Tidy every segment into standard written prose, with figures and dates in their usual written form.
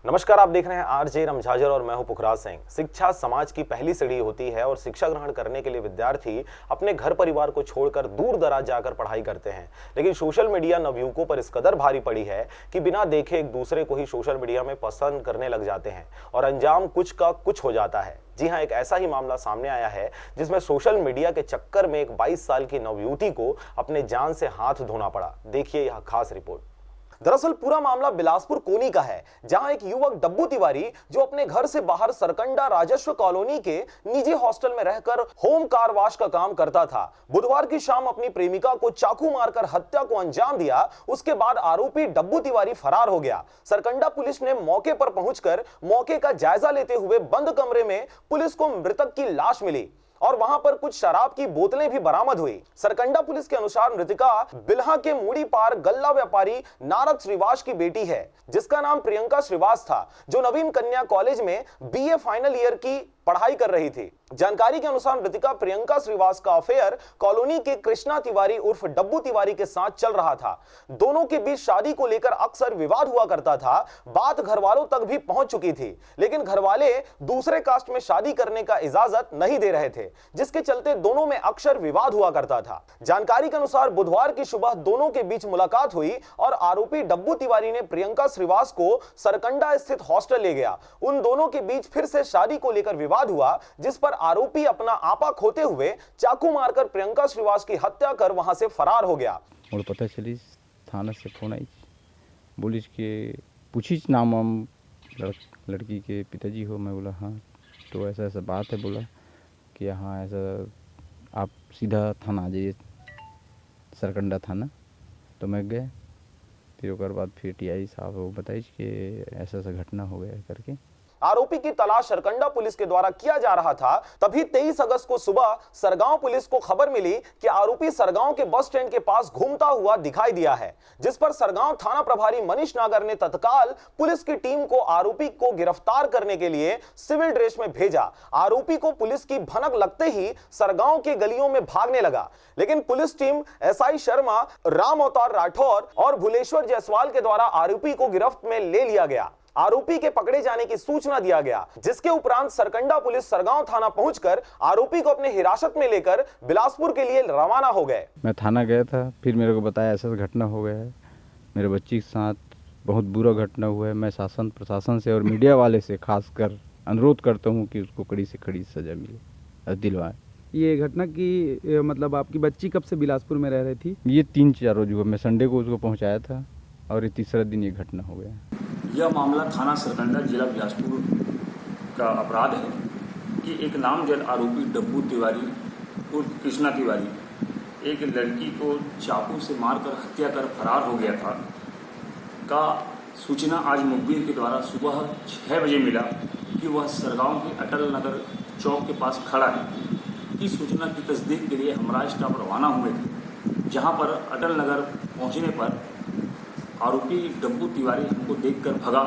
नमस्कार, आप देख रहे हैं आरजे रमझाजर और मैं हूं पुखराज सिंह। शिक्षा समाज की पहली सीढ़ी होती है और शिक्षा ग्रहण करने के लिए विद्यार्थी अपने घर परिवार को छोड़कर दूर दराज जाकर पढ़ाई करते हैं। लेकिन सोशल मीडिया नवयुवकों पर इस कदर भारी पड़ी है कि बिना देखे एक दूसरे को ही सोशल मीडिया में पसंद करने लग जाते हैं और अंजाम कुछ का कुछ हो जाता है। जी हाँ, एक ऐसा ही मामला सामने आया है जिसमें सोशल मीडिया के चक्कर में एक 22 साल की नवयुवती को अपने जान से हाथ धोना पड़ा। देखिए यह खास रिपोर्ट। दरअसल पूरा मामला बिलासपुर कोनी का है, जहां एक युवक डब्बू तिवारी जो अपने घर से बाहर सरकंडा राजस्व कॉलोनी के निजी हॉस्टल में रहकर होम कार वॉश का काम करता था, बुधवार की शाम अपनी प्रेमिका को चाकू मारकर हत्या को अंजाम दिया। उसके बाद आरोपी डब्बू तिवारी फरार हो गया। सरकंडा पुलिस ने मौके पर पहुंचकर मौके का जायजा लेते हुए बंद कमरे में पुलिस को मृतक की लाश मिली और वहां पर कुछ शराब की बोतलें भी बरामद हुई। सरकंडा पुलिस के अनुसार मृतका बिल्हा के मूड़ी पार गल्ला व्यापारी नारद श्रीवास की बेटी है, जिसका नाम प्रियंका श्रीवास था, जो नवीन कन्या कॉलेज में बीए फाइनल ईयर की पढ़ाई कर रही थी। जानकारी के अनुसार मृतका प्रियंका श्रीवास का अफेयर कॉलोनी के कृष्णा तिवारी उर्फ डब्बू तिवारी के साथ चल रहा था। दोनों के बीच शादी को लेकर अक्सर विवाद हुआ करता था। बात घर वालों तक भी पहुंच चुकी थी, लेकिन घर वाले दूसरे कास्ट में शादी करने का इजाजत नहीं दे रहे थे, जिसके चलते दोनों में अक्सर विवाद हुआ करता था। जानकारी के अनुसार बुधवार की सुबह दोनों के बीच मुलाकात हुई और आरोपी डब्बू तिवारी ने प्रियंका श्रीवास को सरकंडा स्थित हॉस्टल ले गया। उन दोनों के बीच फिर से शादी को लेकर विवाद हुआ, जिस पर आरोपी अपना आपा खोते हुए चाकू मारकर प्रियंका श्रीवास की हत्या कर वहां से फरार हो गया। और पता चली थाना से फोन आई, पुलिस के पूछी नाम हम लड़की के पिताजी हो। मैं बोला हाँ, तो ऐसा ऐसा बात है। बोला कि हाँ ऐसा, आप सीधा थाना आ जाइए, सरकंडा थाना। तो मैं गया, फिर उसके बाद फिर टीआई साहब वो बताइए कि ऐसा ऐसा घटना हो गया करके। आरोपी की तलाश सरकंडा पुलिस के द्वारा किया जा रहा था। तभी 23 अगस्त को सुबह सरगांव पुलिस को खबर मिली कि आरोपी सरगांव के बस स्टैंड के पास घूमता हुआ दिखाई दिया है, जिस पर सरगांव थाना प्रभारी मनीष नागर ने तत्काल पुलिस की टीम को आरोपी को गिरफ्तार करने के लिए सिविल ड्रेस में भेजा। आरोपी को पुलिस की भनक लगते ही सरगांव के गलियों में भागने लगा, लेकिन police team SI Sharma, Ram अवतार राठौर और भुलेश्वर जायसवाल के द्वारा आरोपी को गिरफ्त में ले लिया गया। आरोपी के पकड़े जाने की सूचना दिया गया, जिसके उपरांत सरकंडा पुलिस सरगांव थाना पहुंचकर आरोपी को अपने हिरासत में लेकर बिलासपुर के लिए रवाना हो गए। मैं थाना गया था, फिर मेरे को बताया ऐसा घटना हो गया है, मेरे बच्ची के साथ बहुत बुरा घटना हुआ है। मैं शासन प्रशासन से और मीडिया वाले से खासकर अनुरोध करता हूँ कि उसको कड़ी से कड़ी सजा मिले, दिलवाए। ये घटना की मतलब आपकी बच्ची कब से बिलासपुर में रह रही थी? ये 3-4 रोज हुआ। मैं संडे को उसको पहुँचाया था और ये तीसरा दिन ये घटना हो गया। यह मामला थाना सरकंडा जिला बिलासपुर का अपराध है कि एक नामजद आरोपी डब्बू तिवारी उर्फ कृष्णा तिवारी एक लड़की को चाकू से मारकर हत्या कर फरार हो गया था का सूचना आज मुखबिर के द्वारा सुबह 6 बजे मिला कि वह सरगांव के अटल नगर चौक के पास खड़ा है। इस सूचना की तस्दीक के लिए हम स्टाफ रवाना हुए थे, जहां पर अटल नगर पहुंचने पर आरोपी डब्बू तिवारी हमको देखकर भगा।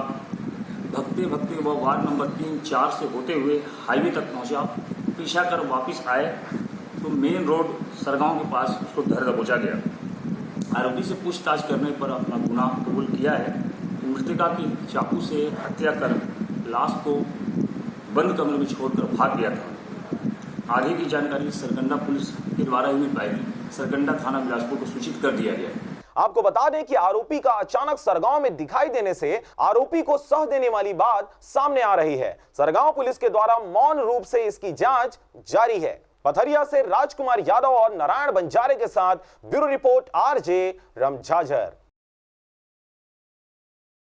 भगते भगते वह वार्ड नंबर 3-4 से होते हुए हाईवे तक पहुंचा। पीछा कर वापस आए तो मेन रोड सरगांव के पास उसको धर दबोचा गया। आरोपी से पूछताछ करने पर अपना गुनाह कबूल किया है। मृतका की चाकू से हत्या कर लाश को बंद कमरे में छोड़कर भाग गया था। आगे की जानकारी सरकंडा पुलिस के द्वारा ही मिल पाएगी। सरकंडा थाना बिलासपुर को सूचित कर दिया गया है। आपको बता दें कि आरोपी का अचानक सरगांव में दिखाई देने से आरोपी को सह देने वाली बात सामने आ रही है। सरगांव पुलिस के द्वारा मौन रूप से इसकी जांच जारी है। पथरिया से राजकुमार यादव और नारायण बंजारे के साथ ब्यूरो रिपोर्ट आरजे रमझाजर।